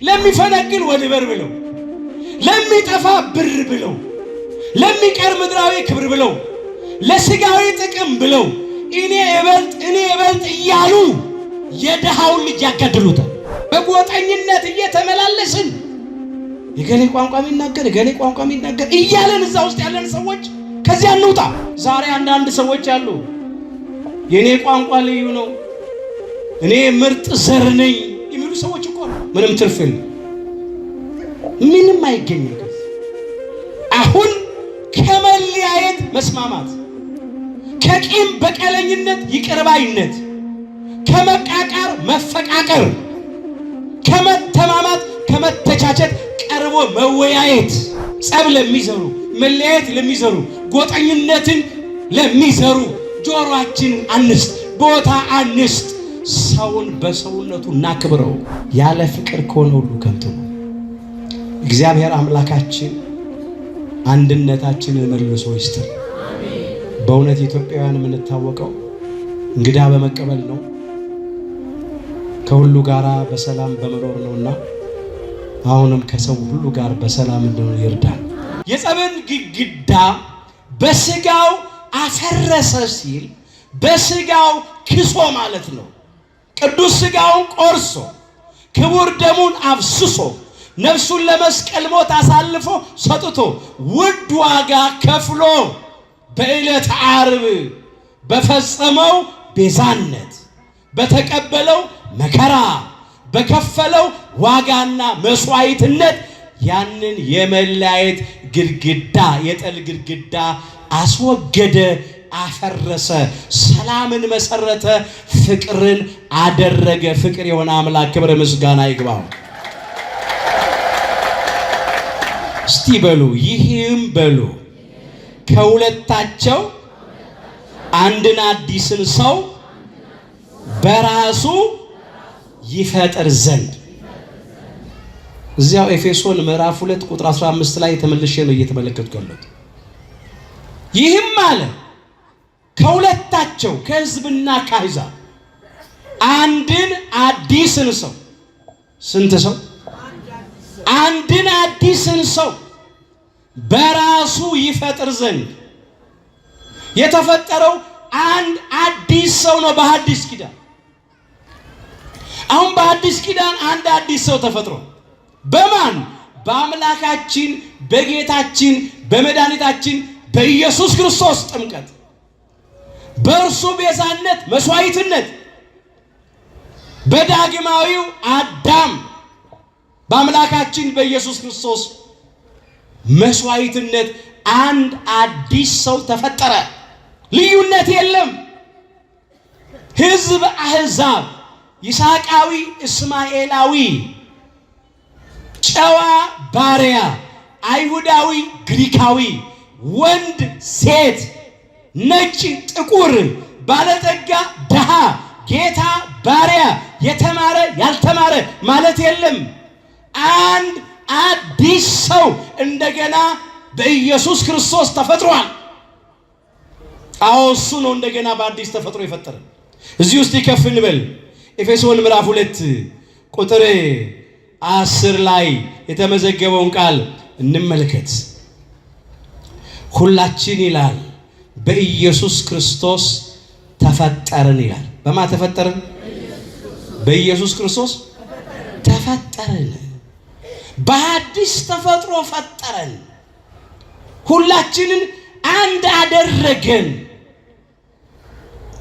ለሚፈነግል ወድበር ብለው ለሚጠፋ ብር ብለው ለሚቀር ምድራዊ ክብር ብለው ለስጋዊ ጥቅም ብለው እኔ እበልጥ እያሉ የደሃውን ልጅ ያጋድሉታል። በጎጠኝነት እየተመላለስን የገሌ ቋንቋ የሚናገር እያለን እዛ ውስጥ ያለን ሰዎች ከዚያ እንውጣ። ዛሬ አንዳንድ ሰዎች አሉ የኔ ቋንቋ ልዩ ነው፣ እኔ ምርጥ ዘር ነኝ የሚሉ ሰዎች እኮ ነው። ምንም ትርፍ የለም፣ ምንም አይገኝም። አሁን ከመለያየት መስማማት፣ ከቂም በቀለኝነት ይቅርባይነት፣ ከመቃቃር መፈቃቀር፣ ከመተማማት ከመተቻቸት ቀርቦ መወያየት፣ ጸብ ለሚዘሩ መለያየት ለሚዘሩ ጎጠኝነትን ለሚዘሩ ጆሮአችንን አንስት፣ ቦታ አንስት። ሰውን በሰውነቱ እናክብረው። ያለ ፍቅር ከሆነ ሁሉ ከንቱ ነው። እግዚአብሔር አምላካችን አንድነታችንን መልሶ ይስጥር። በእውነት ኢትዮጵያውያን የምንታወቀው እንግዳ በመቀበል ነው፣ ከሁሉ ጋራ በሰላም በመኖር ነውና አሁንም ከሰው ሁሉ ጋር በሰላም እንድንኖር ይርዳል። የጸብን ግድግዳ በስጋው አፈረሰ ሲል በስጋው ክሶ ማለት ነው። ቅዱስ ስጋውን ቆርሶ ክቡር ደሙን አፍስሶ ነፍሱን ለመስቀል ሞት አሳልፎ ሰጥቶ ውድ ዋጋ ከፍሎ በዕለተ ዓርብ በፈጸመው ቤዛነት በተቀበለው መከራ በከፈለው ዋጋና መስዋዕትነት ያንን የመለያየት ግድግዳ የጥል ግድግዳ አስወገደ፣ አፈረሰ፣ ሰላምን መሰረተ፣ ፍቅርን አደረገ። ፍቅር የሆነ አምላክ ክብር ምስጋና ይግባው። እስቲ በሉ ይህም በሉ ከሁለታቸው አንድን አዲስን ሰው በራሱ ይፈጥር ዘንድ። እዚያው ኤፌሶን ምዕራፍ 2 ቁጥር 15 ላይ ተመልሼ ነው እየተመለከትኩ ያለሁት። ይህም አለ ከሁለታቸው ከሕዝብና ከአሕዛብ አንድን አዲስን ሰው። ስንት ሰው? አንድን አዲስን ሰው በራሱ ይፈጥር ዘንድ። የተፈጠረው አንድ አዲስ ሰው ነው በሐዲስ ኪዳን። አሁን በሐዲስ ኪዳን አንድ አዲስ ሰው ተፈጥሮ በማን? በአምላካችን በጌታችን በመድኃኒታችን በኢየሱስ ክርስቶስ ጥምቀት፣ በእርሱ ቤዛነት መስዋዕትነት፣ በዳግማዊው አዳም በአምላካችን በኢየሱስ ክርስቶስ መስዋዕትነት አንድ አዲስ ሰው ተፈጠረ። ልዩነት የለም። ሕዝብ አሕዛብ፣ ይስሐቃዊ እስማኤላዊ፣ ጨዋ ባሪያ፣ አይሁዳዊ ግሪካዊ፣ ወንድ ሴት፣ ነጭ ጥቁር፣ ባለጠጋ ድሃ፣ ጌታ ባሪያ፣ የተማረ ያልተማረ ማለት የለም። አንድ አዲስ ሰው እንደገና በኢየሱስ ክርስቶስ ተፈጥሯል። አዎ እሱ ነው እንደገና በአዲስ ተፈጥሮ የፈጠረ። እዚህ ውስጥ ይከፍ እንበል። ኤፌሶን ምዕራፍ 2 ቁጥር 10 ላይ የተመዘገበውን ቃል እንመልከት። ሁላችን ይላል በኢየሱስ ክርስቶስ ተፈጠርን ይላል። በማ ተፈጠርን? በኢየሱስ ክርስቶስ ተፈጠርን። በአዲስ ተፈጥሮ ፈጠረን። ሁላችንን አንድ አደረገን።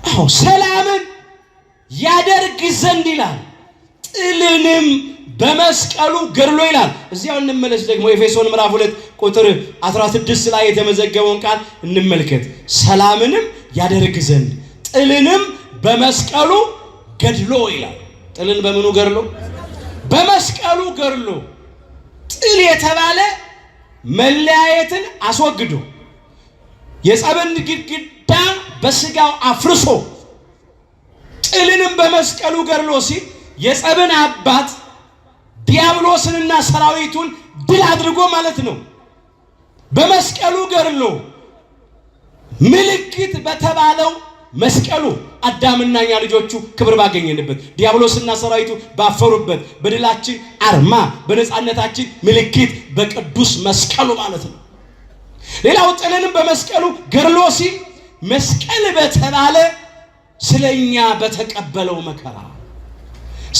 አዎ ሰላምን ያደርግ ዘንድ ይላል፣ ጥልንም በመስቀሉ ገድሎ ይላል። እዚያው እንመለስ ደግሞ ኤፌሶን ምዕራፍ 2 ቁጥር 16 ላይ የተመዘገበውን ቃል እንመልከት። ሰላምንም ያደርግ ዘንድ ጥልንም በመስቀሉ ገድሎ ይላል። ጥልን በምኑ ገድሎ? በመስቀሉ ገድሎ። ጥል የተባለ መለያየትን አስወግዶ የጸብን ግድግዳ በስጋው አፍርሶ ጥልንም በመስቀሉ ገድሎ ሲል የጸብን አባት ዲያብሎስንና ሰራዊቱን ድል አድርጎ ማለት ነው። በመስቀሉ ገድሎ ምልክት በተባለው መስቀሉ አዳምና እኛ ልጆቹ ክብር ባገኘንበት፣ ዲያብሎስና ሰራዊቱ ባፈሩበት፣ በድላችን አርማ በነፃነታችን ምልክት በቅዱስ መስቀሉ ማለት ነው። ሌላው ጥልንም በመስቀሉ ገድሎ ሲል መስቀል በተባለ ስለኛ በተቀበለው መከራ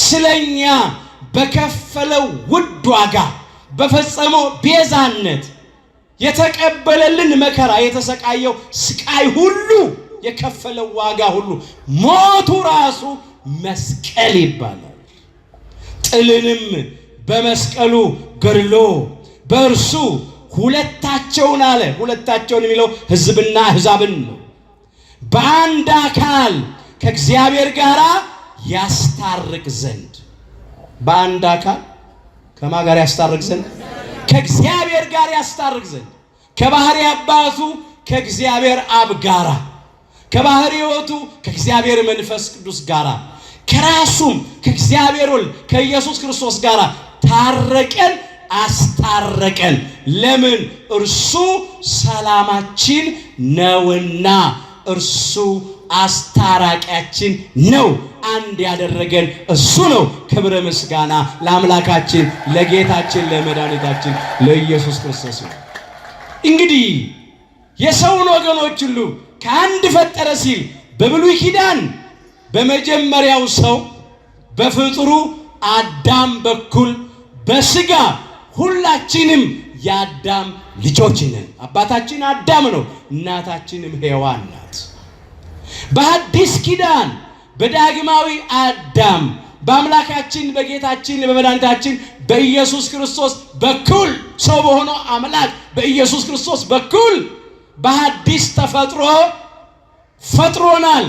ስለኛ በከፈለው ውድ ዋጋ በፈጸመው ቤዛነት የተቀበለልን መከራ የተሰቃየው ስቃይ ሁሉ የከፈለው ዋጋ ሁሉ ሞቱ ራሱ መስቀል ይባላል። ጥልንም በመስቀሉ ገድሎ በእርሱ ሁለታቸውን አለ። ሁለታቸውን የሚለው ሕዝብና አሕዛብን ነው። በአንድ አካል ከእግዚአብሔር ጋር ያስታርቅ ዘንድ በአንድ አካል ከማን ጋር ያስታርቅ ዘንድ? ከእግዚአብሔር ጋር ያስታርቅ ዘንድ ከባህሪ አባቱ ከእግዚአብሔር አብ ጋራ ከባህሪ ሕይወቱ ከእግዚአብሔር መንፈስ ቅዱስ ጋራ ከራሱም ከእግዚአብሔር ወልድ ከኢየሱስ ክርስቶስ ጋራ ታረቀን፣ አስታረቀን። ለምን? እርሱ ሰላማችን ነውና፣ እርሱ አስታራቂያችን ነው። አንድ ያደረገን እሱ ነው። ክብረ ምስጋና ለአምላካችን ለጌታችን ለመድኃኒታችን ለኢየሱስ ክርስቶስ ነው። እንግዲህ የሰውን ወገኖች ሁሉ ከአንድ ፈጠረ ሲል በብሉይ ኪዳን በመጀመሪያው ሰው በፍጥሩ አዳም በኩል በስጋ ሁላችንም የአዳም ልጆች ነን። አባታችን አዳም ነው፣ እናታችንም ሔዋን ናት። በአዲስ ኪዳን በዳግማዊ አዳም በአምላካችን በጌታችን በመድኃኒታችን በኢየሱስ ክርስቶስ በኩል ሰው በሆነው አምላክ በኢየሱስ ክርስቶስ በኩል በአዲስ ተፈጥሮ ፈጥሮናል።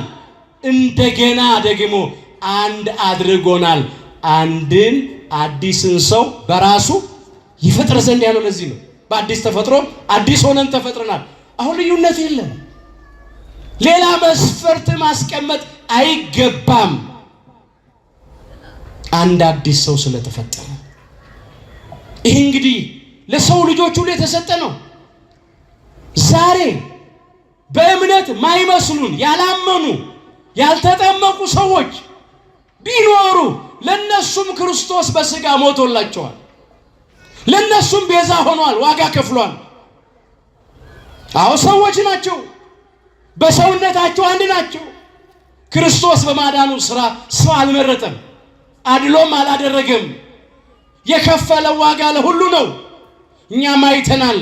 እንደገና ደግሞ አንድ አድርጎናል። አንድን አዲስን ሰው በራሱ ይፈጥር ዘንድ ያለው ለዚህ ነው። በአዲስ ተፈጥሮ አዲስ ሆነን ተፈጥረናል። አሁን ልዩነት የለም። ሌላ መስፈርት ማስቀመጥ አይገባም። አንድ አዲስ ሰው ስለተፈጠረ ይህ እንግዲህ ለሰው ልጆች ሁሉ የተሰጠ ነው። ዛሬ በእምነት ማይመስሉን ያላመኑ ያልተጠመቁ ሰዎች ቢኖሩ ለነሱም ክርስቶስ በስጋ ሞቶላቸዋል። ለነሱም ቤዛ ሆኗል፣ ዋጋ ከፍሏል። አዎ ሰዎች ናቸው፣ በሰውነታቸው አንድ ናቸው። ክርስቶስ በማዳኑ ሥራ ሰው አልመረጠም፣ አድሎም አላደረገም። የከፈለው ዋጋ ለሁሉ ነው። እኛም አይተናል።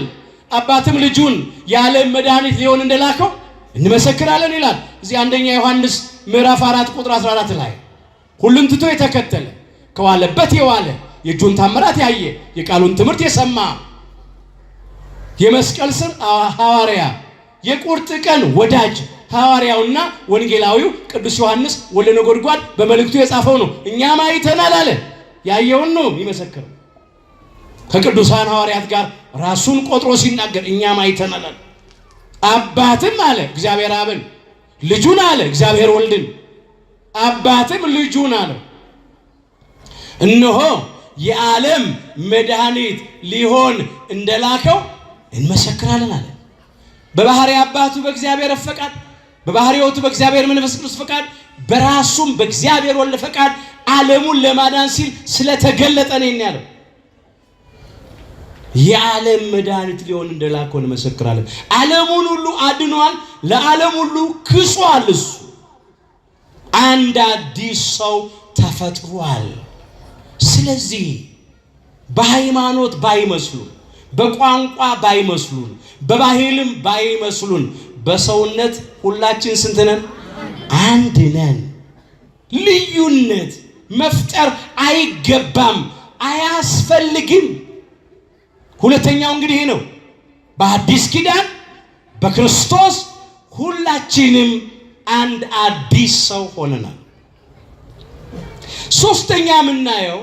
አባትም ልጁን የዓለም መድኃኒት ሊሆን እንደላከው እንመሰክራለን ይላል። እዚህ አንደኛ ዮሐንስ ምዕራፍ 4 ቁጥር 14 ላይ ሁሉን ትቶ የተከተለ ከዋለበት የዋለ የእጁን ታምራት ያየ የቃሉን ትምህርት የሰማ የመስቀል ስር ሐዋርያ የቁርጥ ቀን ወዳጅ ሐዋርያውና ወንጌላዊው ቅዱስ ዮሐንስ ወልደ ነጎድጓድ በመልእክቱ የጻፈው ነው። እኛም አይተናል አለ። ያየውን ነው የሚመሰክረው። ከቅዱሳን ሐዋርያት ጋር ራሱን ቆጥሮ ሲናገር እኛም አይተናል። አባትም አለ እግዚአብሔር አብን፣ ልጁን አለ እግዚአብሔር ወልድን፣ አባትም ልጁን አለ እነሆ የዓለም መድኃኒት ሊሆን እንደላከው እንመሰክራለን አለ። በባህሪ አባቱ በእግዚአብሔር ፈቃድ፣ በባህሪ ሕይወቱ በእግዚአብሔር መንፈስ ቅዱስ ፈቃድ፣ በራሱም በእግዚአብሔር ወልድ ፈቃድ ዓለሙን ለማዳን ሲል ስለተገለጠ ነው ያለው። የዓለም መድኃኒት ሊሆን እንደላከው እንመሰክራለን። ዓለሙን ሁሉ አድኗል፣ ለዓለም ሁሉ ክሷል። እሱ አንድ አዲስ ሰው ተፈጥሯል። ስለዚህ በሃይማኖት ባይመስሉን፣ በቋንቋ ባይመስሉን፣ በባህልም ባይመስሉን በሰውነት ሁላችን ስንት ነን? አንድ ነን። ልዩነት መፍጠር አይገባም፣ አያስፈልግም። ሁለተኛው እንግዲህ ነው። በአዲስ ኪዳን በክርስቶስ ሁላችንም አንድ አዲስ ሰው ሆነናል። ሶስተኛ የምናየው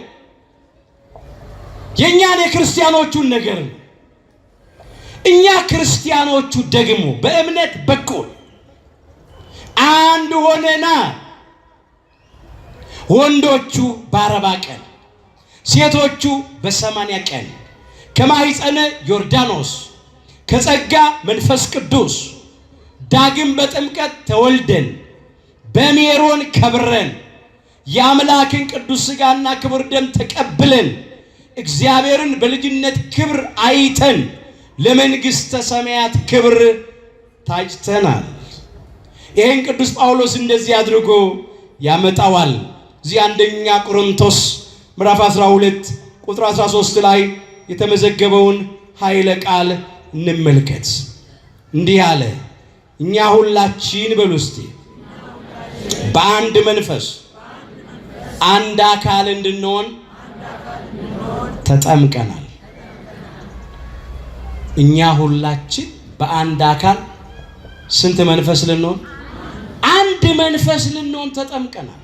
የእኛን የክርስቲያኖቹን ነገር ነው። እኛ ክርስቲያኖቹ ደግሞ በእምነት በኩል አንድ ሆነናል። ወንዶቹ በ40 ቀን ሴቶቹ በ80 ቀን ከማኅፀነ ዮርዳኖስ ከጸጋ መንፈስ ቅዱስ ዳግም በጥምቀት ተወልደን በሜሮን ከብረን የአምላክን ቅዱስ ሥጋና ክቡር ደም ተቀብለን እግዚአብሔርን በልጅነት ክብር አይተን ለመንግሥተ ሰማያት ክብር ታጭተናል። ይህን ቅዱስ ጳውሎስ እንደዚህ አድርጎ ያመጣዋል። እዚህ አንደኛ ቆሮንቶስ ምዕራፍ 12 ቁጥር 13 ላይ የተመዘገበውን ኃይለ ቃል እንመልከት። እንዲህ አለ፣ እኛ ሁላችን በሉ እስቲ በአንድ መንፈስ አንድ አካል እንድንሆን ተጠምቀናል። እኛ ሁላችን በአንድ አካል ስንት መንፈስ ልንሆን? አንድ መንፈስ ልንሆን ተጠምቀናል።